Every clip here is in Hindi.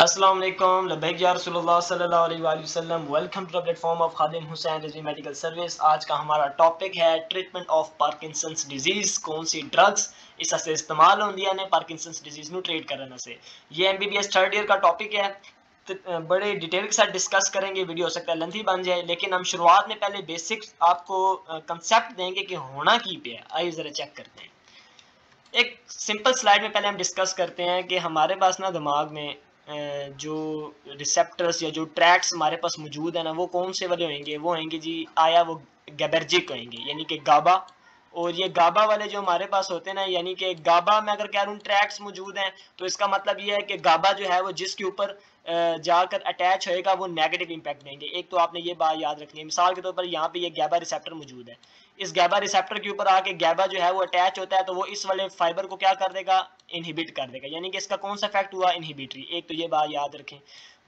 अस्सलाम वालेकुम लब्बैक या रसूलुल्लाह सल्लल्लाहु अलैहि वसल्लम। Welcome to the platform of Khadim Hussain Rizvi medical service. आज का हमारा टॉपिक है ट्रीटमेंट ऑफ पार्किंसंस डिजीज़। कौन सी ड्रग्स इस से इस्तेमाल होंदियां ने पार्किंसंस डिजीज़ ਨੂੰ ट्रीट करने से। ये एमबीबीएस थर्ड ईयर का टॉपिक है। बड़े डिटेल के साथ डिस्कस करेंगे। वीडियो हो सकता है लेंथी बन जाए, लेकिन हम शुरुआत में पहले बेसिक्स आपको कंसेप्ट देंगे कि होना की पे है। आइए ज़रा चेक करते हैं। एक सिंपल स्लाइड में पहले हम डिस्कस करते हैं कि हमारे पास ना दिमाग में जो रिसेप्टर्स या जो ट्रैक्स हमारे पास मौजूद है ना, वो कौन से वाले होंगे? वो होंगे जी, आया वो गैबर्जिक होंगे, यानी कि गाबा। और ये गाबा वाले जो हमारे पास होते हैं ना, यानी कि गाबा में अगर कह रहा हूँ ट्रैक्स मौजूद हैं, तो इसका मतलब ये है कि गाबा जो है वो जिसके ऊपर जाकर अटैच होएगा वो नेगेटिव इंपैक्ट देंगे। एक तो आपने ये बात याद रखनी है। मिसाल के तौर पर यहाँ पे ये गैबा रिसेप्टर मौजूद है। इस गैबा रिसेप्टर के ऊपर आके गैबा जो है वो अटैच होता है, तो वो इस वाले फाइबर को क्या कर देगा? इनहिबिट कर देगा। यानी कि इसका कौन सा इफेक्ट हुआ? इनहिबिटरी। एक तो ये बात याद रखें।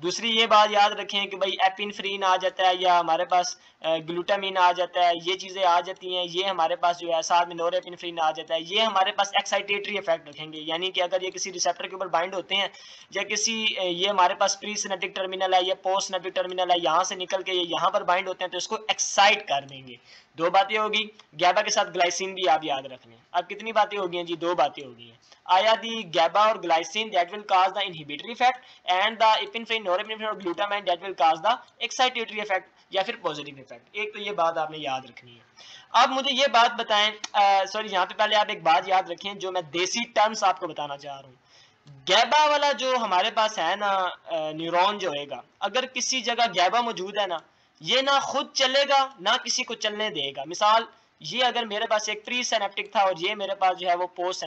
दूसरी ये बात याद रखें कि भाई एपिनफ्रीन आ जाता है या हमारे पास ग्लूटामिन आ जाता है, ये चीज़ें आ जाती हैं। ये हमारे पास जो है साथ में नोरेपिनेफ्रिन आ जाता है। ये हमारे पास एक्साइटेटरी इफेक्ट रखेंगे, यानी कि अगर ये किसी रिसेप्टर के ऊपर बाइंड होते हैं या किसी ये हमारे पास प्री सिनेप्टिक टर्मिनल है या पोस्ट सिनेप्टिक टर्मिनल है, यहाँ से निकल के ये यहाँ पर बाइंड होते हैं, तो इसको एक्साइट कर देंगे। दो बातें होगी। गैबा के साथ ग्लाइसिन भी आप याद रख लें। अब कितनी बातें हो गई हैं जी? दो बातें हो गई हैं। आया दी गैबा और glycine that will cause the inhibitory effect and the epinephrine norepinephrine और glutamine that will cause the excitatory effect या फिर पॉजिटिव इफेक्ट। एक तो ये बात आपने याद रखनी है। अब मुझे ये बात बताएं, सॉरी यहाँ पे पहले आप एक बात याद रखें जो मैं देसी टर्म्स आपको बताना चाह रहा हूँ। गैबा वाला जो हमारे पास है ना, न्यूरॉन जो होएगा, अगर किसी जगह गैबा मौजूद है ना, ये ना खुद चलेगा ना किसी को चलने देगा। मिसाल, ये अगर मेरे पास एक प्री सिनेप्टिक था और ये मेरे पास जो है वो पोस्ट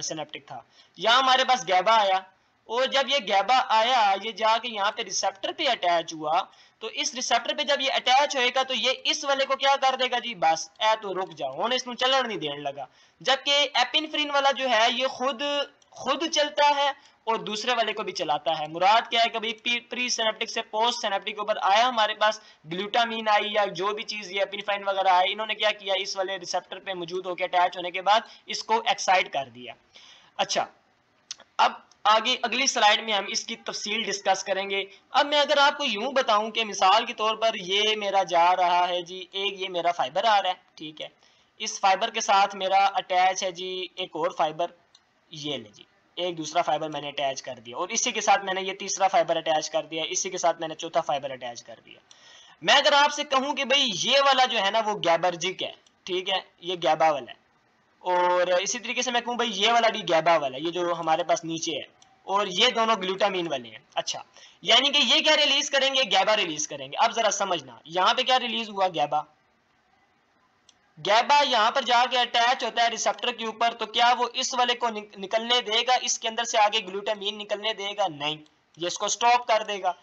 सिनेप्टिक था, यहाँ हमारे पास गैबा आया, और जब ये गैबा आया ये जाके यहाँ पे रिसेप्टर पे अटैच हुआ, तो इस रिसेप्टर पे जब ये अटैच होएगा तो ये इस वाले को क्या कर देगा जी? बस ए तो रुक जाओ, होने इसमें चलन नहीं देने लगा। जबकि एपिनेफ्रिन वाला जो है ये खुद चलता है और दूसरे वाले को भी चलाता है। मुराद क्या है? कभी प्री सिनेप्टिक से पोस्ट सिनेप्टिक के ऊपर आया हमारे पास ग्लूटामीन आई या जो भी चीज ये एपिनेफ्रिन वगैरह आई, इन्होंने क्या किया? इस वाले रिसेप्टर पे मौजूद होकर अटैच होने के बाद इसको एक्साइट कर दिया। अच्छा, अब आगे अगली स्लाइड में हम इसकी तफसील डिस्कस करेंगे। अब मैं अगर आपको यूं बताऊं कि मिसाल के तौर पर ये मेरा जा रहा है जी, एक ये मेरा फाइबर आ रहा है, ठीक है, इस फाइबर के साथ मेरा अटैच है जी एक और फाइबर, ये ले जी, एक दूसरा फाइबर मैंने अटैच कर दिया, और इसी के साथ मैंने ये तीसरा फाइबर अटैच कर दिया, इसी के साथ मैंने चौथा फाइबर अटैच कर दिया। मैं अगर आपसे कहूं कि भाई ये वाला जो है ना वो गैबर्जिक है, ठीक है, ये गैबा वाला है, और इसी तरीके से मैं कहूँ भाई ये वाला भी गैबा वाला है, ये जो हमारे पास नीचे है, और ये दोनों ग्लूटामीन वाले हैं। अच्छा, यानी कि ये क्या रिलीज करेंगे? गैबा रिलीज करेंगे। अब जरा समझना, यहाँ पे क्या रिलीज हुआ? गैबा। गैबा यहाँ पर जाके अटैच होता है रिसेप्टर के ऊपर, तो क्या वो इस वाले को निकलने देगा? इसके अंदर से आगे ग्लूटामीन निकलने देगा? नहीं, ये इसको स्टॉप कर देगा।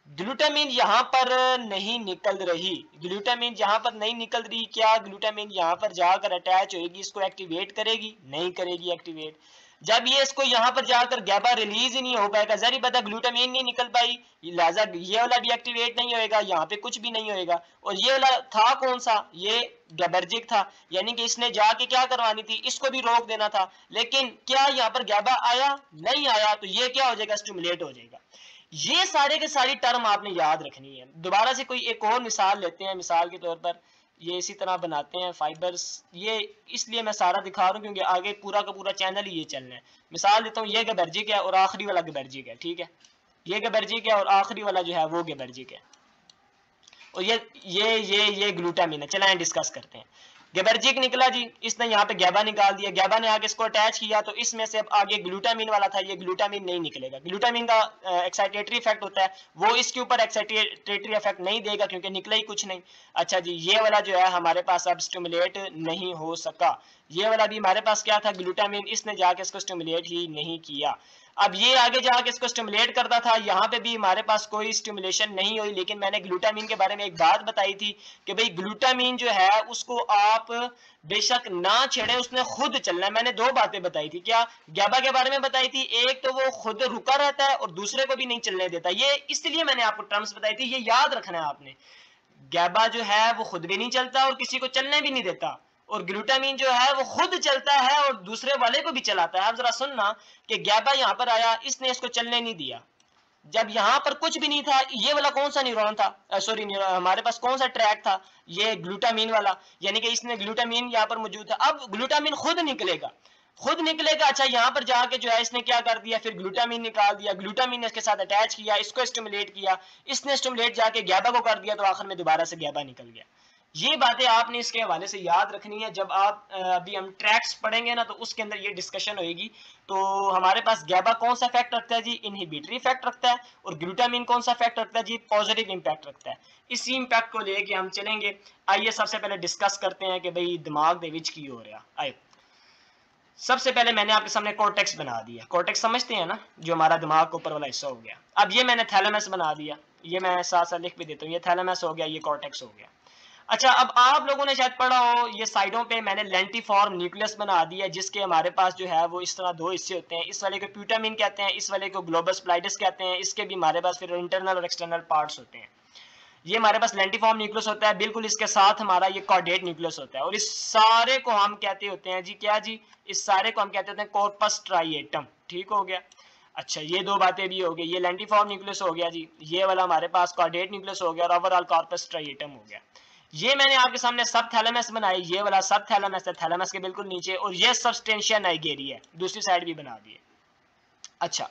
ग्लूटामीन यहाँ पर नहीं निकल रही, ग्लूटामीन यहाँ पर नहीं निकल रही। क्या ग्लूटामीन यहाँ पर जाकर अटैच होगी, इसको एक्टिवेट करेगी? नहीं करेगी एक्टिवेट। जब ये इसको यहाँ पर जाकर गैबा रिलीज ही नहीं हो पाएगा, जरी पता ग्लूटामीन नहीं निकल पाई, लिहाजा ये वाला भी एक्टिवेट नहीं होएगा, यहाँ पे कुछ भी नहीं होएगा। और ये वाला था कौन सा? ये गैबर्जिक था, यानी कि इसने जाके क्या करवानी थी? इसको भी रोक देना था। लेकिन क्या यहाँ पर गैबा आया? नहीं आया, तो ये क्या हो जाएगा? स्टिमुलेट हो जाएगा। ये सारे के सारी टर्म आपने याद रखनी है। दोबारा से कोई एक और मिसाल लेते हैं। मिसाल के तौर पर ये इसी तरह बनाते हैं फाइबर्स, ये इसलिए मैं सारा दिखा रहा हूँ क्योंकि आगे पूरा का पूरा चैनल ही ये चलना है। मिसाल देता हूँ, ये गैबर्जिक है और आखिरी वाला गैबर्जिक है, ठीक है, ये गैबर्जिक है और आखिरी वाला जो है वो गैबर्जिक है, और ये ग्लूटामिन है। चलें डिस्कस करते हैं। गैबर्जिक निकला जी, इसने यहाँ पे गैबा निकाल दिया, गैबा ने आगे इसको अटैच किया, तो इसमें से अब आगे ग्लूटामिन वाला था, ये ग्लूटामिन नहीं निकलेगा। ग्लूटामिन का एक्साइटेटरी इफेक्ट होता है, वो इसके ऊपर एक्साइटेटरी इफेक्ट नहीं देगा क्योंकि निकला ही कुछ नहीं। अच्छा जी, ये वाला जो है हमारे पास अब स्टिमुलेट नहीं हो सका। ये वाला भी हमारे पास क्या था? ग्लूटामिन, इसने जाके इसको स्टिमुलेट ही नहीं किया। अब ये आगे जाके इसको स्टिमुलेट करता था, यहाँ पे भी हमारे पास कोई स्टिमुलेशन नहीं हुई। लेकिन मैंने ग्लूटामिन के बारे में एक बात बताई थी कि भाई ग्लूटामिन जो है उसको आप बेशक ना छेड़े, उसने खुद चलना है। मैंने दो बातें बताई थी। क्या? गैबा के बारे में बताई थी, एक तो वो खुद रुका रहता है और दूसरे को भी नहीं चलने देता। ये इसलिए मैंने आपको टर्म्स बताई थी, ये याद रखना है आपने। गैबा जो है वो खुद भी नहीं चलता और किसी को चलने भी नहीं देता, और ग्लूटामीन जो है वो खुद चलता है और दूसरे वाले को भी चलाता है। आप जरा सुनना कि गैबा यहाँ पर आया, इसने इसको चलने नहीं दिया, जब यहाँ पर कुछ भी नहीं था, ये वाला कौन सा न्यूरॉन था, सॉरी हमारे पास कौन सा ट्रैक था, ये ग्लूटामीन वाला, यानी कि इसने ग्लूटामीन यहाँ पर मौजूद था। अब ग्लूटामीन खुद निकलेगा, खुद निकलेगा। अच्छा, यहाँ पर जाके जो है इसने क्या कर दिया, फिर ग्लूटामीन निकाल दिया, ग्लूटामीन ने इसके साथ अटैच किया, इसको स्टिमुलेट किया, इसने स्टिमुलेट जाके गैबा को कर दिया, तो आखिर में दोबारा से गैबा निकल गया। ये बातें आपने इसके हवाले से याद रखनी है। जब आप अभी हम ट्रैक्स पढ़ेंगे ना, तो उसके अंदर ये डिस्कशन होगी। तो हमारे पास गैबा कौन सा इफेक्ट रखता है जी, इनहिबिटरी इफेक्ट रखता है, और ग्लूटामीन कौन सा इफेक्ट रखता है जी, पॉजिटिव इंपैक्ट रखता है। इसी इंपैक्ट को लेके हम चलेंगे। आइए सबसे पहले डिस्कस करते हैं कि भाई दिमाग दे विच की हो रहा। आए, सबसे पहले मैंने आपके सामने कॉर्टेक्स बना दिया। कॉर्टेक्स समझते हैं ना, जो हमारा दिमाग का ऊपर वाला हिस्सा हो गया। अब ये मैंने थैलेमस बना दिया, ये मैं साथ साथ लिख भी देता हूँ, ये थैलेमस हो गया, ये कॉर्टेक्स हो गया। अच्छा, अब आप लोगों ने शायद पढ़ा हो, ये साइडों पे मैंने लेंटिफॉर्म न्यूक्लियस बना दिया, जिसके हमारे पास जो है वो इस तरह दो हिस्से होते हैं। इस वाले को प्यूटामिन कहते हैं, इस वाले को ग्लोबस प्लाइडस कहते हैं। इसके भी हमारे पास फिर इंटरनल और एक्सटर्नल पार्ट्स होते हैं। ये हमारे पास लेंटिफॉर्म न्यूक्लियस होता है, बिल्कुल इसके साथ हमारा ये कॉर्डेट न्यूक्लियस होता है। और इस सारे को हम कहते होते हैं जी, क्या जी, इस सारे को हम कहते होते हैं कॉर्पस ट्राइएटम। ठीक हो गया। अच्छा, ये दो बातें भी हो गई, ये लेंटिफॉर्म न्यूक्लियस हो गया जी, ये वाला हमारे पास कॉर्डेट न्यूक्लियस हो गया, और ओवरऑल कॉर्पस ट्राइएटम हो गया। ये मैंने आपके सामने सब थैलेमस बनाई, ये वाला सब थैलेमस है, थैलेमस के बिल्कुल नीचे, और ये सबस्टेंशिया नाइगेरिया दूसरी साइड भी बना दी है। अच्छा,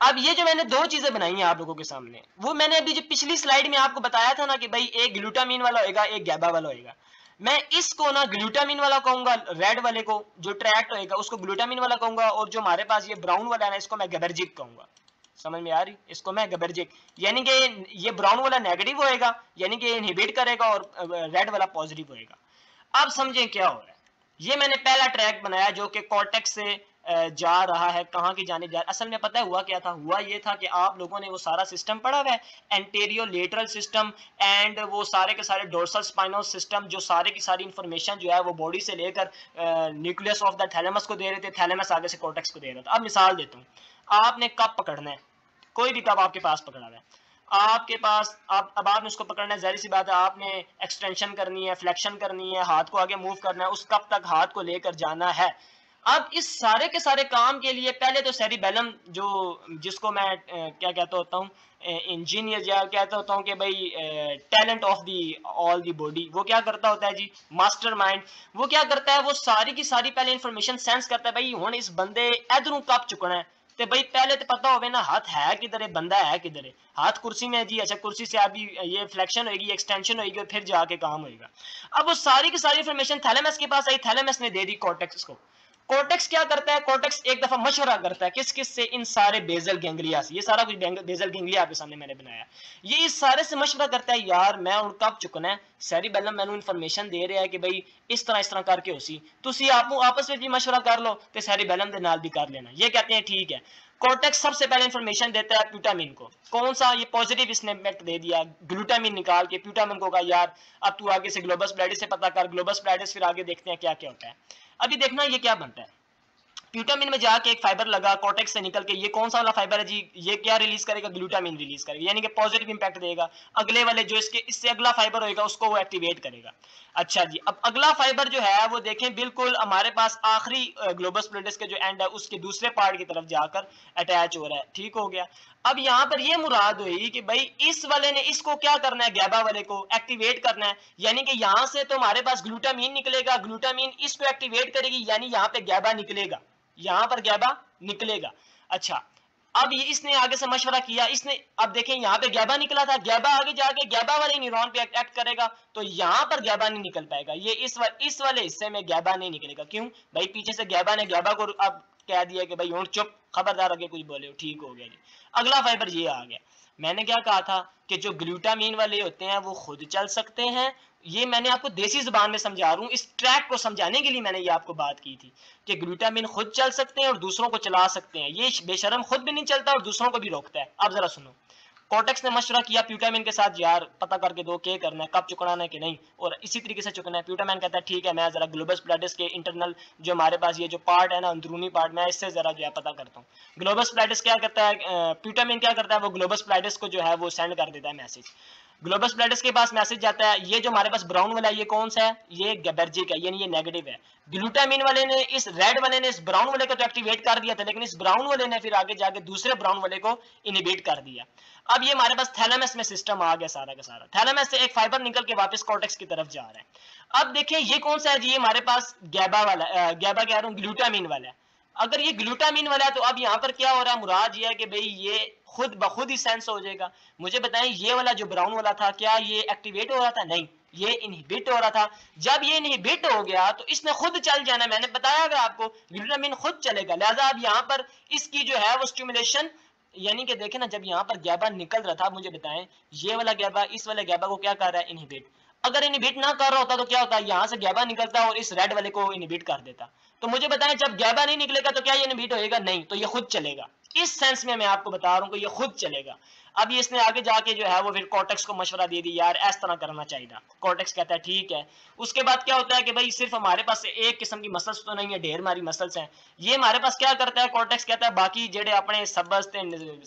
अब ये जो मैंने दो चीजें बनाई हैं आप लोगों के सामने, वो मैंने अभी जो पिछली स्लाइड में आपको बताया था ना कि भाई एक ग्लूटामीन वाला होएगा, एक गैबा वाला होएगा। मैं इसको ना ग्लूटामीन वाला कहूंगा, रेड वाले को जो ट्रैक्ट होएगा उसको ग्लूटामीन वाला कहूंगा, और जो हमारे पास ये ब्राउन वाला है ना, इसको मैं गबर्जिक कहूंगा। समझ में आ रही, इसको मैं गबर्जिक, यानी कि ये ब्राउन वाला नेगेटिव होएगा, यानी कि इनहिबिट करेगा, और रेड वाला पॉजिटिव होएगा। अब समझें क्या हो रहा है। ये मैंने पहला ट्रैक बनाया जो कि कॉर्टेक्स से जा रहा है, कहाँ की जाने जा रहा है। असल में पता है हुआ क्या था, हुआ ये था कि आप लोगों ने वो सारा सिस्टम पढ़ा हुआ है, एंटेरियो लेटरल सिस्टम एंड वो सारे के सारे डोर्सल स्पाइनल सिस्टम, जो सारे की सारी इंफॉर्मेशन जो है वो बॉडी से लेकर न्यूक्लियस ऑफ द थैलेमस को दे रहे थे, थैलेमस आगे से कॉर्टेक्स को दे रहा था। अब मिसाल देता हूँ, आपने कप पकड़ना है, कोई भी कप आपके पास पकड़ा हुआ है, आपके पास अब आपने उसको पकड़ना है, जाहिर सी बात है आपने एक्सटेंशन करनी है, फ्लेक्शन करनी है, हाथ को आगे मूव करना है, उस कप तक हाथ को लेकर जाना है। अब इस सारे के सारे काम के लिए पहले तो सेरिबेलम, जो जिसको मैं क्या कहता होता हूँ, इंजीनियर या कहता होता हूँ कि भाई talent of the all the body, वो क्या करता होता है जी, मास्टरमाइंड, वो क्या करता है, वो सारी की सारी पहले इंफॉर्मेशन सेंस करता है, भाई हुण इस बंदे इधरों कप चुकना है, तो भाई पहले तो पता होवे ना हाथ है किधर है, बंदा है किधर है, हाथ कुर्सी में है जी, अच्छा कुर्सी से अभी ये फ्लेक्शन होगी, एक्सटेंशन होगी, और फिर जाके काम होगा। अब वो सारी की सारी इंफॉर्मेशन थैलेमस के पास आई, थैलेमस ने दे दी कॉर्टेक्स को। कॉर्टेक्स क्या करता है, कॉर्टेक्स एक दफा मशवरा करता है, किस किस से, इन सारे बेजल गैंग्लिया से, ये सारा कुछ बेजल गैंग्लिया आपके सामने मैंने बनाया, ये इस सारे से मशवरा करता है, यार मैं उन कब चुकना है, सेरिबेलम मैंने इन्फॉर्मेशन दे रहा है कि भाई इस तरह करके होसी, तुसी आपस में भी मशवरा कर लो, तो सेरिबेलम के नाल भी कर लेना। ये कहते हैं ठीक है। कॉर्टेक्स सबसे पहले इंफॉर्मेशन देता है प्यूटामिन को, कौन सा, ये पॉजिटिव इसने इम्पैक्ट दे दिया, ग्लूटामिन निकाल के प्यूटामिन को कहा यार अब तू आगे से ग्लोबस प्लैटिस से पता कर, ग्लोबस प्लैटिस, फिर आगे देखते हैं क्या क्या होता है। अभी देखना ये क्या बनता है, प्यूटामिन में जाके एक फाइबर लगा कॉर्टेक्स से निकल के, ये कौन सा वाला फाइबर है जी, ये क्या रिलीज करेगा, ग्लूटामिन रिलीज करेगा, यानी कि पॉजिटिव इंपैक्ट देगा। अगले वाले जो इससे अगला फाइबर होगा उसको वो एक्टिवेट करेगा। अच्छा जी, अब अगला फाइबर जो है वो देखें बिल्कुल हमारे पास आखिरी ग्लोबस प्लैटिस के जो एंड है उसके दूसरे पार्ट की तरफ जाकर अटैच हो रहा है। ठीक हो गया। अब यहाँ पर ये मुराद हुई कि भाई इस वाले ने इसको क्या करना है, गैबा वाले को एक्टिवेट करना है, यानी कि यहाँ से तो हमारे पास ग्लूटामिन निकलेगा, ग्लूटामिन इसको एक्टिवेट करेगी, यानी यहाँ पे गैबा निकलेगा, यहाँ पर गैबा निकलेगा। अच्छा, अब ये इसने आगे से मशवरा किया, इसने अब देखें यहाँ पे गैबा निकला था, गैबा आगे जाके गैबा वाले न्यूरॉन पे एक्ट करेगा, तो यहाँ पर गैबा नहीं निकल पाएगा, ये इस वाले हिस्से में गैबा नहीं निकलेगा। क्यों भाई, पीछे से गैबा ने गैबा को अब कह दिया कि भाई और चुप, खबरदार आगे कुछ बोले हो। ठीक हो गया जी। अगला फाइबर ये आ गया। मैंने क्या कहा था कि जो ग्लूटामीन वाले होते हैं वो खुद चल सकते हैं, ये मैंने आपको देसी जुबान में समझा रहा हूँ, इस ट्रैक को समझाने के लिए मैंने ये आपको बात की थी कि ग्लूटामिन खुद चल सकते हैं और दूसरों को चला सकते हैं, ये बेशरम खुद भी नहीं चलता और दूसरों को भी रोकता है। अब जरा सुनो, कॉर्टेक्स ने मशवरा किया प्यूटामिन के साथ, यार पता करके दो क्या करना है, कब चुकना है कि नहीं, और इसी तरीके से चुकना है। प्यूटामिन कहता है ठीक है, मैं जरा ग्लोबस प्लैटिस के इंटरनल जो हमारे पास ये जो पार्ट है ना, अंदरूनी पार्ट, मैं इससे जरा जो है पता करता हूँ। ग्लोबस प्लैटिस क्या करता है, प्यूटामिन क्या करता है, वो ग्लोबस प्लैटिस को जो है वो सेंड कर देता है मैसेज। ग्लोबस प्लेटस के पास मैसेज जाता है, ये जो हमारे पास ब्राउन वाला है ये कौन सा है, ये गैबर्जिक है, यानी ये नेगेटिव है। ग्लूटामिन वाले ने, इस रेड वाले ने इस ब्राउन वाले को तो एक्टिवेट कर दिया था, लेकिन इस ब्राउन वाले ने फिर आगे जाके दूसरे ब्राउन वाले को इनहिबिट कर दिया। अब ये हमारे पास थैलेमस में सिस्टम आ गया सारा का सारा। थैलेमस से एक फाइबर निकल के वापस कॉर्टेक्स की तरफ जा रहा है। अब देखिए ये कौन सा है जी, ये हमारे पास गैबा वाला, गैबा कह रहा हूँ, ग्लूटामिन वाला है। अगर ये ग्लूटामिन वाला है तो अब यहाँ पर क्या हो रहा है, मुराद ये है कि भाई ये खुद ब खुद ही सेंस हो जाएगा। मुझे बताएं ये वाला जो ब्राउन वाला था क्या ये एक्टिवेट हो रहा था, नहीं, ये इनहिबिट हो रहा था। जब ये इनहिबिट हो गया तो इसने खुद चल जाना, मैंने बताया था आपको, ग्लूटामिन खुद चलेगा। लिहाजा अब यहाँ पर इसकी जो है वो स्टिमुलेशन, यानी कि देखें ना, जब यहाँ पर गैबा निकल रहा था, मुझे बताएं ये वाला गैबा इस वाले गैबा को क्या कर रहा है, इनहिबिट। अगर इनहिबिट ना कर रहा होता तो क्या होता, यहाँ से गैबा निकलता और इस रेड वाले को इनहिबिट कर देता। तो मुझे बताएं जब गैबा नहीं निकलेगा तो क्या ये इनहिबिट होएगा, नहीं, तो ये खुद चलेगा। इस सेंस में मैं आपको बता रहा हूँ कि ये खुद चलेगा। अब ये इसने आगे जाके जो है वो फिर कॉर्टेक्स को मशवरा दे दी, यार इस तरह करना चाहिए था। कॉर्टेक्स कहता है ठीक है। उसके बाद क्या होता है कि भाई सिर्फ हमारे पास एक किस्म की मसल्स तो नहीं है, ढेर मारी मसल्स हैं। ये हमारे पास क्या करता है, कॉर्टेक्स कहता है बाकी जेडे अपने सबस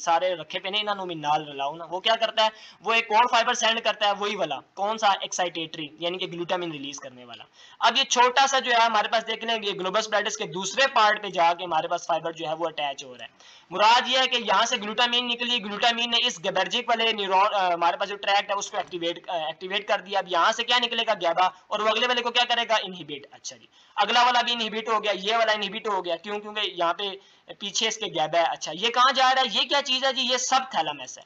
सारे रखे पे नहीं, इन्होंने नाल रलाओ ना, वो क्या करता है, वो एक और फाइबर सेंड करता है, वही वाला कौन सा, एक्साइटेटरी, यानी कि ग्लूटामिन रिलीज करने वाला। अब ये छोटा सा जो है हमारे पास देख लें, ये ग्लोबस प्लेटस के दूसरे पार्ट पे जाके हमारे पास फाइबर जो है वो अटैच हो रहा है। मुराद ये है कि यहाँ से ग्लूटामिन निकली, ग्लूटामिन ने इस गैबर्जिक वाले न्यूरॉन हमारे पास जो ट्रैक्ट है उसको एक्टिवेट कर दिया। अब यहाँ से क्या निकलेगा, गैबा, और वो अगले वाले को क्या करेगा, इनहिबिट। अच्छा जी, अगला वाला भी इनहिबिट हो गया, ये वाला इनहिबिट हो गया, क्यों, क्योंकि यहाँ पे पीछे इसके गैबा है। अच्छा ये कहाँ जा रहा है, ये क्या चीज है जी, ये सब थैलेमस है।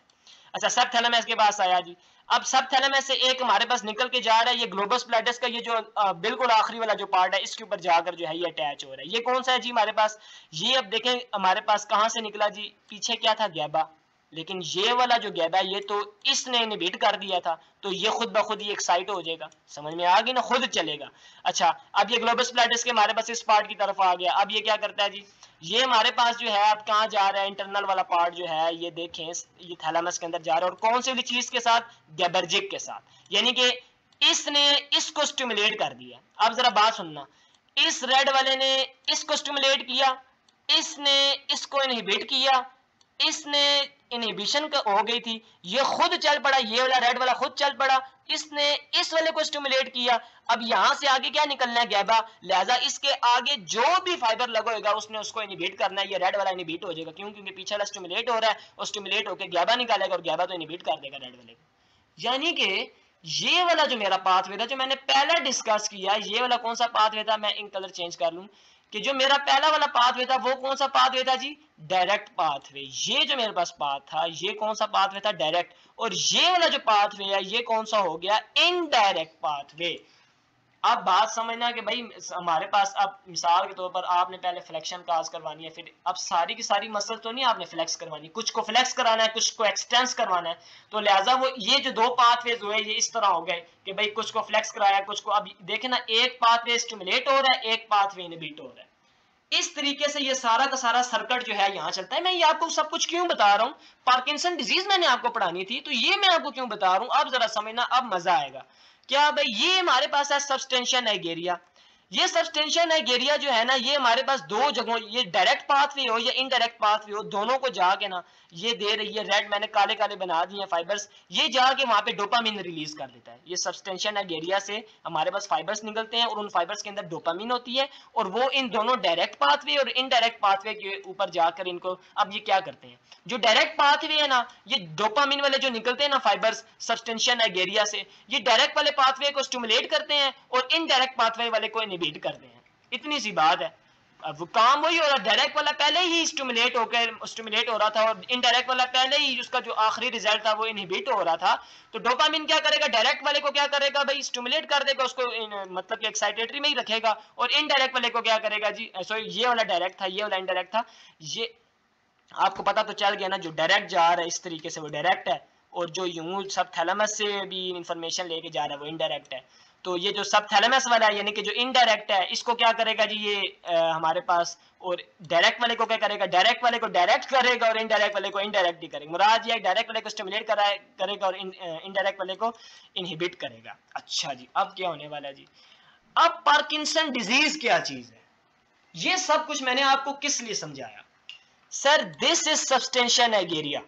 अच्छा सब थैलेमस के पास आया जी। अब सब थैलेमस से एक हमारे पास निकल के जा रहा है, ये ग्लोबस प्लेटस का ये जो बिल्कुल आखिरी वाला जो पार्ट है इसके ऊपर जाकर जो है ये अटैच हो रहा है। ये कौन सा है जी हमारे पास, ये अब देखें हमारे पास कहां से निकला जी, पीछे क्या था, गैबा, लेकिन ये वाला जो गैबा है ये तो इसने इनहिबिट कर दिया था, तो ये खुद ब खुद ही एक्साइट हो जाएगा। समझ में आ गई ना, खुद चलेगा। अच्छा अब ये ग्लोबस प्लेटस के हमारे पास इस पार्ट की तरफ आ गया। अब ये क्या करता है जी, ये हमारे पास जो है अब कहाँ जा रहा है, इंटरनल वाला पार्ट जो है ये देखें, ये थैलेमस के अंदर जा रहा है, और कौन सी वाली चीज के साथ, गैबर्जिक के साथ, यानी कि इसने इसको स्टिमुलेट कर दिया। अब जरा बात सुनना, इस रेड वाले ने इसको स्टिमुलेट किया, इसने इसको इनहिबिट किया, इसने इनहिबिशन हो गई थी, ये खुद चल पड़ा, ये वाला रेड वाला खुद चल पड़ा, इसने इस वाले को स्टिमुलेट किया। अब यहां से आगे क्या निकलना है, गैबा, लिहाजा इसके आगे जो भी फाइबर लगेगा उसने उसको इनहिबिट करना है, ये रेड वाला इनहिबिट हो जाएगा, क्यों, क्योंकि पीछे वाला स्टिमुलेट हो रहा है, और स्टिमुलेट होकर गैबा निकालेगा और गैबा तो इनहिबिट कर देगा रेड वाले को। यानी कि ये वाला जो मेरा पाथवे था जो मैंने पहले डिस्कस किया, ये वाला कौन सा पाथवे था, मैं इन कलर चेंज कर लूं, कि जो मेरा पहला वाला पाथवे था वो कौन सा पाथवे था जी, डायरेक्ट पाथवे। ये जो मेरे पास पाथ था ये कौन सा पाथवे था, डायरेक्ट। और ये वाला जो पाथवे है ये कौन सा हो गया, इनडायरेक्ट पाथवे। अब बात समझना कि भाई हमारे पास अब मिसाल के तौर पर आपने पहले फ्लेक्शन क्लास करवानी है, फिर अब सारी की सारी मसल तो नहीं आपने फ्लेक्स करवानी, कुछ को फ्लेक्स कराना है, कुछ को एक्सटेंस करवाना है। तो लिहाजा वो ये जो दो पाथवेज हुए ये इस तरह हो गए कि भाई कुछ को फ्लेक्स कराया, कुछ को, अब देखे ना, एक पाथवे स्टिमुलेट हो रहा है, एक पाथवे इनहिबिट हो रहा है। इस तरीके से ये सारा का सारा सर्किट जो है यहाँ चलता है। मैं ये आपको सब कुछ क्यों बता रहा हूँ, पार्किंसन डिजीज मैंने आपको पढ़ानी थी तो ये मैं आपको क्यों बता रहा हूँ, अब जरा समझना, अब मजा आएगा। क्या भाई, ये हमारे पास है सबस्टेंशिया नाइगेरिया। ये सबस्टेंशिया नाइगेरिया जो है ना, ये हमारे पास दो जगहों, ये डायरेक्ट पाथवे हो या इनडायरेक्ट पाथवे हो, दोनों को जाके ना ये दे रही है, रेड मैंने काले काले बना दिए फाइबर्स, ये जाके वहां पे डोपामिन रिलीज कर देता है। ये सबस्टेंशिया नाइगेरिया से हमारे पास फाइबर्स निकलते हैं और उन फाइबर्स के अंदर डोपामिन होती है, और वो इन दोनों डायरेक्ट पाथवे और इनडायरेक्ट पाथवे के ऊपर जाकर इनको, अब ये क्या करते हैं, जो डायरेक्ट पाथवे है ना, ये डोपामिन वाले जो निकलते हैं ना फाइबर्स सबस्टेंशिया नाइगेरिया से, ये डायरेक्ट वाले पाथवे को स्टिमुलेट करते हैं और इनडायरेक्ट पाथवे वाले को इनहिबिट करते हैं। इतनी सी बात है। अब वो काम वही हो रहा है, डायरेक्ट वाला पहले ही स्टिमुलेट हो रहा था और इनडायरेक्ट वाला पहले ही उसका जो आखिरी रिजल्ट था वो इनहिबिट हो रहा था। तो डोपामिन क्या करेगा, डायरेक्ट वाले को क्या करेगा भाई, स्टिमुलेट कर देगा उसको, मतलब कि एक्साइटेटरी में ही रखेगा, और इनडायरेक्ट वाले को क्या करेगा जी, सॉरी ये वाला डायरेक्ट था, ये वाला इनडायरेक्ट था। ये आपको पता तो चल गया ना, जो डायरेक्ट जा रहा है इस तरीके से वो डायरेक्ट है, और जो यूं सब थैलेमस से भी इंफॉर्मेशन लेके जा रहा है वो इनडायरेक्ट है। तो ये जो सब थैलेमस वाला है यानी कि जो इनडायरेक्ट है, इसको क्या करेगा जी, ये हमारे पास, और डायरेक्ट वाले को क्या करेगा, डायरेक्ट वाले को डायरेक्ट करेगा और इनडायरेक्ट वाले को इनडायरेक्ट ही करेगा। मुराद ये डायरेक्ट वाले को स्टिमुलेट करेगा और इनडायरेक्ट वाले को इनहिबिट करेगा। अच्छा जी, अब क्या होने वाला है जी, अब पार्किंसन डिजीज क्या चीज है, ये सब कुछ मैंने आपको किस लिए समझाया। Sir this is substantia Niagara,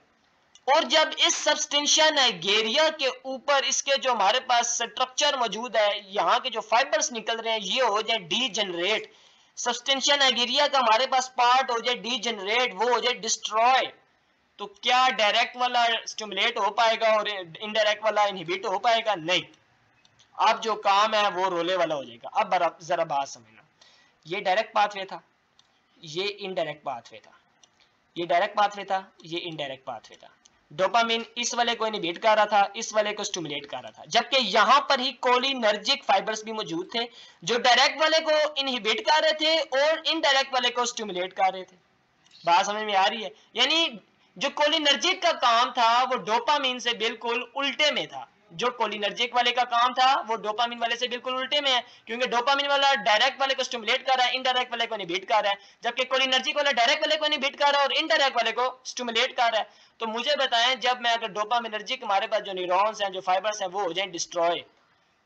और जब इस सब्सटेंशिया नाइजीरिया के ऊपर इसके जो हमारे पास स्ट्रक्चर मौजूद है, यहाँ के जो फाइबर्स निकल रहे हैं, ये हो जाए डीजनरेट, सब्सटेंशिया नाइजीरिया का हमारे पास पार्ट हो जाए डीजनरेट, वो हो जाए डिस्ट्रॉय, तो क्या डायरेक्ट वाला स्टिमुलेट हो पाएगा और इनडायरेक्ट वाला इनहिबिट हो पाएगा? नहीं। अब जो काम है वो रोले वाला हो जाएगा। अब जरा बात समझना, ये डायरेक्ट पाथवे था, ये इनडायरेक्ट पाथवे था, ये डायरेक्ट पाथवे था, ये इनडायरेक्ट पाथवे था। डोपामिन इस वाले को इनहिबिट कर रहा था, इस वाले को स्टिमुलेट कर रहा था, जबकि यहां पर ही कोलिनर्जिक फाइबर्स भी मौजूद थे जो डायरेक्ट वाले को इनहिबिट कर रहे थे और इनडायरेक्ट वाले को स्टिमुलेट कर रहे थे। बात समझ में आ रही है? यानी जो कोलिनर्जिक का काम था वो डोपामिन से बिल्कुल उल्टे में था, जो कोलिनर्जिक वाले का काम था वो डोपामिन वाले से बिल्कुल उल्टे में है, क्योंकि डोपामिन वाला डायरेक्ट वाले को स्टिमुलेट कर रहा है, इनडायरेक्ट वाले को इनहिबिट कर रहा है, जबकि कोलिनर्जिक वाला डायरेक्ट वाले को इनहिबिट कर रहा है और इनडायरेक्ट वाले को स्टिमुलेट कर रहा है। तो मुझे बताएं, जब मैं अगर डोपामिनर्जिक हमारे पास जो न्यूरॉन्स हैं, जो फाइबर्स हैं, वो हो जाए डिस्ट्रॉय,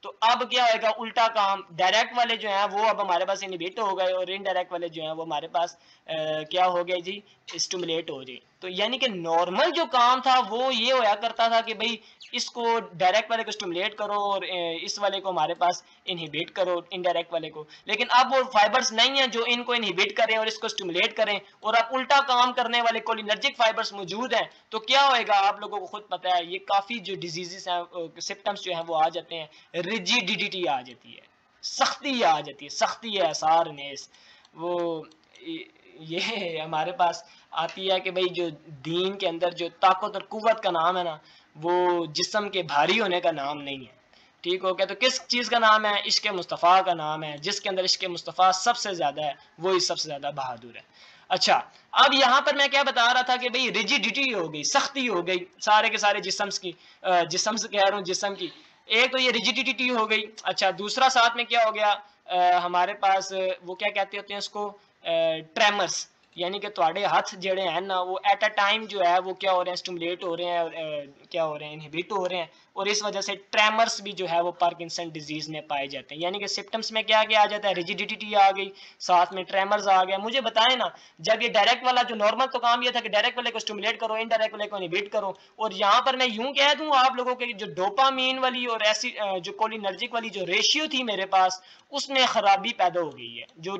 तो अब क्या होगा? उल्टा काम, डायरेक्ट वाले जो हैं वो अब हमारे पास इनहिबिट हो गए और इनडायरेक्ट वाले जो हैं वो हमारे पास क्या हो गए जी? स्टिमुलेट हो गए। तो यानी कि नॉर्मल जो काम था वो ये होया करता था कि भाई इसको डायरेक्ट वाले को स्टिमुलेट करो और इस वाले को हमारे पास इनहिबिट करो, इनडायरेक्ट वाले को। लेकिन अब वो फाइबर्स नहीं है जो इनको इनहिबिट करें और इसको स्टिमुलेट करें, और अब उल्टा काम करने वाले कोलिनर्जिक फाइबर्स मौजूद हैं, तो क्या होएगा? आप लोगों को खुद पता है, ये काफी जो डिजीजेस हैं, सिम्टम्स जो हैं वो आ जाते हैं, रिजिडिटी आ जाती है, सख्ती आ जाती है, सख्ती है आसार नेस, वो ये हमारे पास आती है कि भाई जो दीन के अंदर जो ताकत और कुव्वत का नाम है ना, वो जिस्म के भारी होने का नाम नहीं है। ठीक हो गया? तो किस चीज़ का नाम है? इश्क मुस्तफ़ा का नाम है, जिसके अंदर इश्क मुस्तफ़ा सबसे ज़्यादा है, वही सबसे ज़्यादा बहादुर है। अच्छा, अब यहाँ पर मैं क्या बता रहा था कि भाई रिजिडिटी हो गई, सख्ती हो गई सारे के सारे जिस्म्स की, जिस्म कह रहा हूँ, जिस्म की। एक तो ये रिजिडिटी हो गई। अच्छा, दूसरा साथ में क्या हो गया? हमारे पास वो क्या कहते होते हैं उसको? ट्रेमर्स, यानी कि तुम्हारे हाथ जड़े हैं ना, वो एट अ टाइम जो है वो क्या हो रहे हैं? स्टिमुलेट हो रहे हैं और क्या हो रहे हैं? इनहिबिट हो रहे हैं, और इस वजह से ट्रेमर्स भी जो है वो पार्किंसन डिजीज में पाए जाते हैं। यानी कि सिम्टम्स में क्या क्या आ जाता है? रिजिडिटी आ गई, साथ में ट्रेमर्स आ गया। मुझे बताएं ना, जब ये डायरेक्ट वाला जो नॉर्मल तो काम ये था कि डायरेक्ट वाले को स्टिमुलेट करो, इनडायरेक्ट वाले को इनहिबिट करो, और यहाँ पर मैं यूं कह दूं आप लोगों के, जो डोपामीन वाली और ऐसी जो कोलिनर्जिक वाली जो रेशियो थी मेरे पास, उसमें खराबी पैदा हो गई है। जो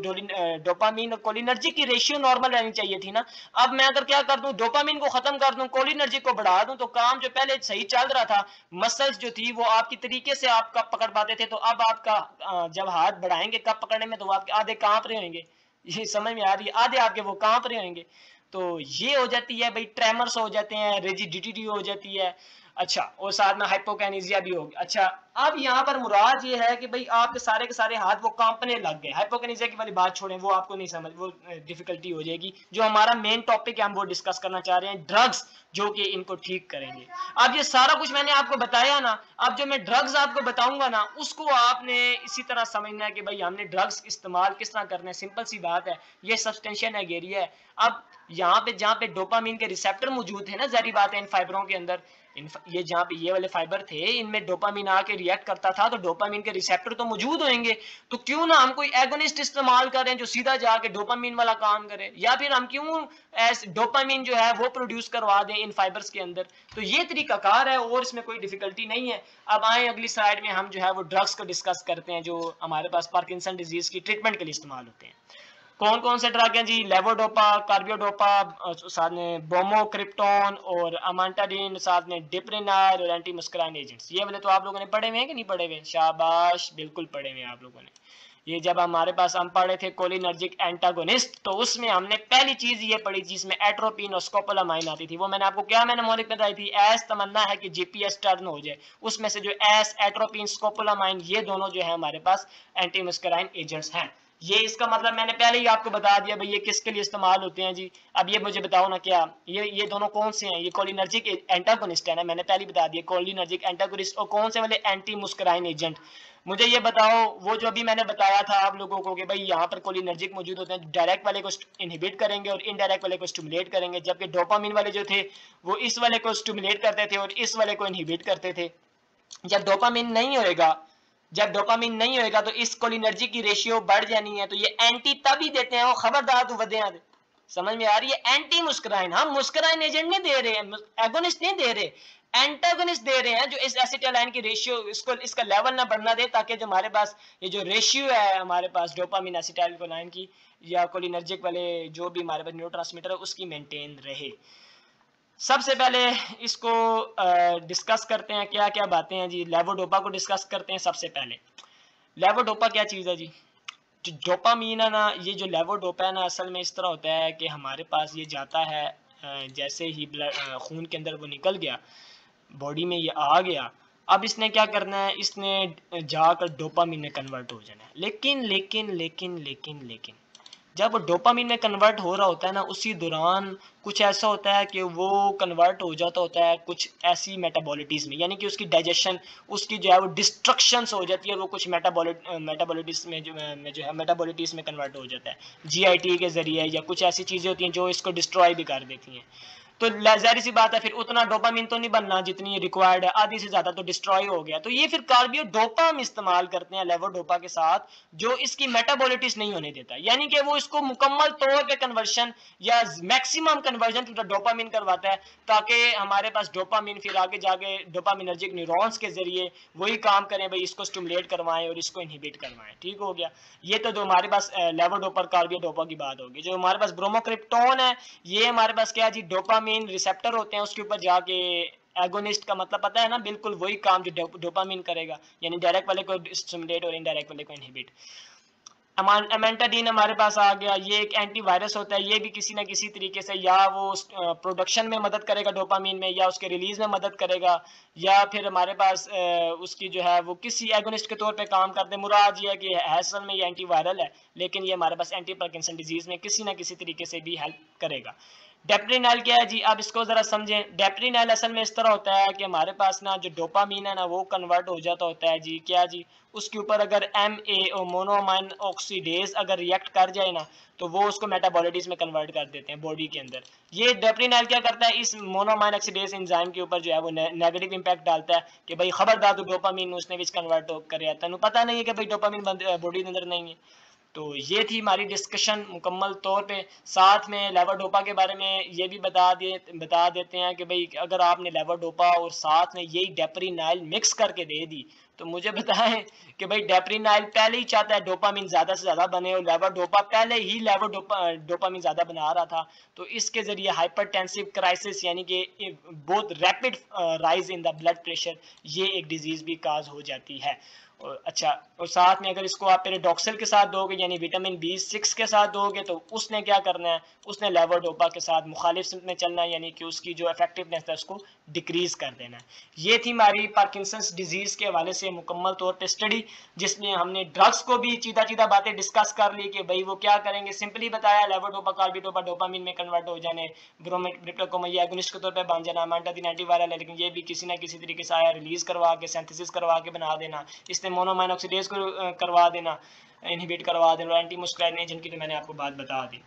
डोपामीन और कोलिनर्जिक की रेशियो नॉर्मल रहनी चाहिए थी ना, अब मैं अगर क्या कर दूं, डोपामीन को खत्म कर दूं, कोलिनर्जिक को बढ़ा दूं, तो काम जो पहले सही चल रहा था, मसल्स जो थी वो आपकी तरीके से आपका पकड़ पाते थे, तो अब आपका जब हाथ बढ़ाएंगे कब पकड़ने में, तो आपके आधे कांप रहे होंगे, ये समझ में आ रही है? आधे आपके वो कांप रहे होंगे। तो ये हो जाती है भाई, ट्रेमर्स हो जाते हैं, रिजिडिटी हो जाती है। अच्छा, और साथ में हाइपोकाइनेसिया भी होगी। अच्छा, अब यहाँ पर मुराद ये है कि भाई आपके सारे के सारे हाथ वो कांपने लग गए। हाइपोकाइनेसिया की वाली बात छोड़ें, वो आपको नहीं समझ, वो डिफिकल्टी हो जाएगी। जो हमारा मेन टॉपिक है हम वो डिस्कस करना चाह रहे हैं, ड्रग्स जो कि इनको ठीक करेंगे। अब ये सारा कुछ मैंने आपको बताया ना, अब जो मैं ड्रग्स आपको बताऊंगा ना, उसको आपने इसी तरह समझना है कि भाई हमने ड्रग्स इस्तेमाल किस तरह करना है। सिंपल सी बात है, ये सब्सटेंशिया नाइजीरिया है। अब यहाँ पे जहाँ पे डोपामीन के रिसेप्टर मौजूद है ना, जारी बात है इन फाइबरों के अंदर, ये जहाँ पे ये वाले फाइबर थे, इनमें डोपामीन आके रिएक्ट करता था, तो डोपामीन के रिसेप्टर तो मौजूद होंगे, तो क्यों ना हम कोई एगोनिस्ट इस्तेमाल करें जो सीधा जाके डोपामीन वाला काम करे, या फिर हम क्यों डोपामीन जो है वो प्रोड्यूस करवा दें इन फाइबर्स के अंदर। तो ये तरीकाकार है और इसमें कोई डिफिकल्टी नहीं है। अब आए अगली स्लाइड में हम जो है वो ड्रग्स को डिस्कस करते हैं जो हमारे पास पार्किंसन डिजीज की ट्रीटमेंट के लिए इस्तेमाल होते हैं। कौन कौन से ड्रग हैं जी? लेवोडोपा, कार्बियोडोपा, साथ में ब्रोमोक्रिप्टोन और अमांटाडिन, साथ में डिप्रेनार और एंटी मस्कुराइन एजेंट्स। ये वाले तो आप लोगों ने पढ़े हुए हैं कि नहीं पढ़े हुए? शाबाश, बिल्कुल पढ़े हुए हैं आप लोगों ने। ये जब हमारे पास हम पढ़े थे कोलिनर्जिक एंटागोनिस्ट, तो उसमें हमने पहली चीज ये पढ़ी जिसमें एट्रोपिन और स्कोपोलामाइन आती थी। वो मैंने आपको क्या मैंने मौलिक बताई थी? एस तमन्ना है कि जीपीएस टर्न हो जाए, उसमें से जो एस, एट्रोपिन, स्कोपोलामाइन, ये दोनों जो है हमारे पास एंटी मस्कुराइन एजेंट्स हैं। ये इसका मतलब मैंने पहले ही आपको बता दिया भाई ये किसके लिए इस्तेमाल होते हैं जी। अब ये मुझे बताओ ना, क्या ये दोनों कौन से हैं? ये कोलिनर्जिक एंटागोनिस्ट है ना, मैंने पहले बता दिया कोलिनर्जिक एंटागोनिस्ट। और कौन से वाले? Anti muscarinic agent. मुझे ये बताओ, वो जो अभी मैंने बताया था आप लोगों को कि भाई यहाँ पर कोलिनर्जिक मौजूद होते हैं, डायरेक्ट वाले को इनहिबिट करेंगे और इनडायरेक्ट वाले को स्टिमुलेट करेंगे, जबकि डोपामिन वाले जो थे वो इस वाले को स्टिमुलेट करते थे और इस वाले को इनहिबिट करते थे। जब डोपामिन नहीं होएगा, जब डोपामिन नहीं होएगा तो इस कोलिनर्जिक की रेशियो बढ़ जानी है, तो ये एंटी तभी देते हैं, वो खबरदार तू वधिया दे, समझ में आ रही है? एंटी मुस्कुराइन, हम मुस्कुराइन एजेंट नहीं दे रहे हैं, एगोनिस्ट नहीं दे रहे, एंटागोनिस्ट दे रहे हैं जो इस एसिटाइलिन की रेशियो इसको इसका लेवल ना बढ़ना दे, ताकि जो हमारे पास ये जो रेशियो है हमारे पास डोपामिन एसिटाइलकोलाइन की या कोलिनर्जिक वाले जो भी हमारे पास न्यूरोट्रांसमीटर है उसकी मेंटेन रहे। सबसे पहले इसको डिस्कस करते हैं, क्या क्या बातें हैं जी। लेवोडोपा को डिस्कस करते हैं। सबसे पहले लेवोडोपा क्या चीज़ है जी? जो डोपामीन है ना, ये जो लेवोडोपा है ना, असल में इस तरह होता है कि हमारे पास ये जाता है जैसे ही ब्लड खून के अंदर वो निकल गया, बॉडी में ये आ गया, अब इसने क्या करना है, इसने जाकर डोपामीन में कन्वर्ट हो जाना है। लेकिन लेकिन लेकिन लेकिन लेकिन जब डोपामीन में कन्वर्ट हो रहा होता है ना, उसी दौरान कुछ ऐसा होता है कि वो कन्वर्ट हो जाता होता है कुछ ऐसी मेटाबॉलिटीज़ में, यानी कि उसकी डाइजेशन, उसकी जो है वो डिस्ट्रक्शंस हो जाती है, वो कुछ मेटाबॉलिटीज़ में जो है मेटाबॉलिटीज़ में कन्वर्ट हो जाता है जीआईटी के ज़रिए, या कुछ ऐसी चीज़ें होती हैं जो इसको डिस्ट्रॉय भी कर देती हैं। तो जाहिर सी बात है फिर उतना डोपामिन तो नहीं बनना जितनी रिक्वायर्ड है, आधी से ज्यादा तो डिस्ट्रॉय हो गया। तो ये फिर कार्बियोडोपा हम इस्तेमाल करते हैं लेवोडोपा के साथ, जो इसकी मेटाबॉलिटिस नहीं होने देता, यानी कि वो इसको मुकम्मल तौर पे कन्वर्शन या मैक्सिमम कन्वर्जन टू डोपामिन करवाता है, ताकि हमारे पास डोपामिन फिर आगे जाके डोपामिनर्जिक न्यूरॉन्स के जरिए वही काम करें, भाई इसको स्टिमुलेट करवाएं और इसको इनहिबिट करवाएं। ठीक हो गया। ये तो जो हमारे पास लेवोडोपा कार्बियोडोपा की बात होगी। जो हमारे पास ब्रोमोक्रिप्टोन है, ये हमारे पास क्या जी, डोपामिन रिसेप्टर होते हैं, उसके ऊपर जाके एगोनिस्ट का मतलब पता है ना, बिल्कुल वही काम जो डोपामिन करेगा, यानी डायरेक्ट वाले को स्टिमुलेट और इनडायरेक्ट वाले को इनहिबिट। अमेंटाडीन हमारे पास आ गया, ये एक एंटीवायरस होता है, ये भी किसी ना किसी तरीके से या वो प्रोडक्शन में मदद करेगा डोपामिन में, या उसके रिलीज में मदद करेगा, या फिर हमारे पास उसकी जो है वो किसी एगोनिस्ट के तौर पे काम करते हैं। मुराद ये है कि असल में ये एंटीवायरल है, लेकिन ये हमारे पास एंटी पार्किंसन डिजीज में किसी ना किसी तरीके से भी हेल्प करेगा। डेप्रिनल क्या है जी? अब इसको जरा समझें। डेप्रिनल असल में इस तरह होता है कि हमारे पास ना जो डोपामीन है ना, वो कन्वर्ट हो जाता होता है जी, क्या जी, उसके ऊपर अगर MAO मोनोअमाइन ऑक्सीडेज अगर रिएक्ट कर जाए ना, तो वो उसको मेटाबॉलिटीज में कन्वर्ट कर देते हैं बॉडी के अंदर। ये डेप्रिनल क्या करता है, इस मोनोअमाइन ऑक्सीडेज एंजाइम के ऊपर जो है वो नेगेटिव इंपैक्ट डालता है कि भाई खबरदार तो डोपामीन उसने विच कन्वर्ट करे, तेन पता नहीं है कि भाई डोपामीन बॉडी के अंदर नहीं है। तो ये थी हमारी डिस्कशन मुकम्मल तौर पे। साथ में लेवोडोपा के बारे में ये भी बता देते हैं कि भाई अगर आपने लेवोडोपा और साथ में यही डेप्रिनाइल मिक्स करके दे दी, तो मुझे बताएं कि भाई डेप्रिनाइल पहले ही चाहता है डोपामिन ज़्यादा से ज़्यादा बने, और लेवोडोपा पहले ही डोपामिन ज़्यादा बना रहा था, तो इसके ज़रिए हाइपरटेंसिव क्राइसिस, यानी कि बहुत rapid rise in the blood pressure, ये एक डिजीज़ भी काज हो जाती है। अच्छा, और साथ में अगर इसको आप पेरिडोक्सिल के साथ दोगे, यानी विटामिन B6 के साथ दोगे, तो उसने क्या करना है, उसने लेवोडोपा के साथ मुखालिफ सिमत में चलना है, यानी कि उसकी जो इफेक्टिवनेस है उसको डिक्रीज कर देना है। ये थी हमारी पार्किंसंस डिजीज के हवाले से मुकम्मल तौर पे स्टडी, जिसमें हमने ड्रग्स को भी चीधा चीधा बातें डिस्कस कर ली कि भाई वो क्या करेंगे। सिंपली बताया, लेवोडोपा कार्बिडोपा डोपामिन में कन्वर्ट हो जाने, ब्रोमेक्रिप्टोकोमा ये एगोनिस्ट के तौर पे बन जाना, अमेंटाडीन एंटीवायरल है, लेकिन ये भी किसी ना किसी तरीके से आया रिलीज करवा के सिंथेसिस करवा के बना देना, इसने मोनोअमाइन ऑक्सीडेज को करवा देना, इनहिबिट करवा देना, एंटी मुस्कुराइन एजेंट की तो मैंने आपको बात बता दी।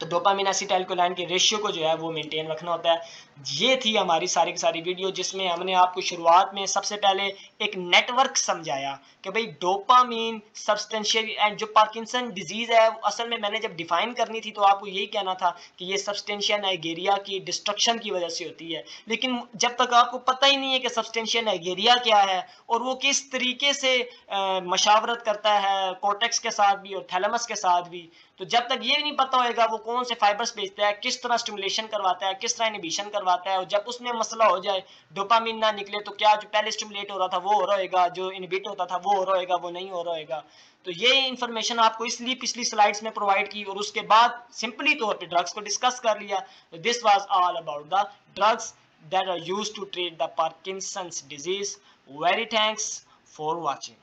तो डोपामिन एसिटाइलकोलाइन के रेशियो को जो है वो मेंटेन रखना होता है। ये थी हमारी सारी की सारी वीडियो, जिसमें हमने आपको शुरुआत में सबसे पहले एक नेटवर्क समझाया कि भाई डोपामिन सब्सटेंशियल एंड जो पार्किंसन डिजीज है, असल में मैंने जब डिफाइन करनी थी तो आपको यही कहना था कि ये सब्सटेंशिया नाइगेरिया की डिस्ट्रक्शन की वजह से होती है। लेकिन जब तक आपको पता ही नहीं है कि सब्सटेंशिया नाइगेरिया क्या है और वो किस तरीके से मशावरत करता है कॉर्टेक्स के साथ भी और थैलेमस के साथ भी, तो जब तक ये नहीं पता होएगा वो कौन से फाइबर्स भेजता है, किस तरह स्टिमुलेशन करवाता है, किस तरह इनहिबिशन करवाता है, और जब उसमें मसला हो जाए, डोपामिन ना निकले, तो क्या जो पहले स्टिमुलेट हो रहा था वो हो रहा होगा, जो इनहिबिट होता था वो हो रहा होगा, वो नहीं हो रहा होगा। तो ये इंफॉर्मेशन आपको इसलिए पिछली स्लाइड्स में प्रोवाइड की, और उसके बाद सिंपली तौर पे ड्रग्स को डिस्कस कर लिया। This was all about the drugs that are used to treat the Parkinson's disease. Very thanks for watching.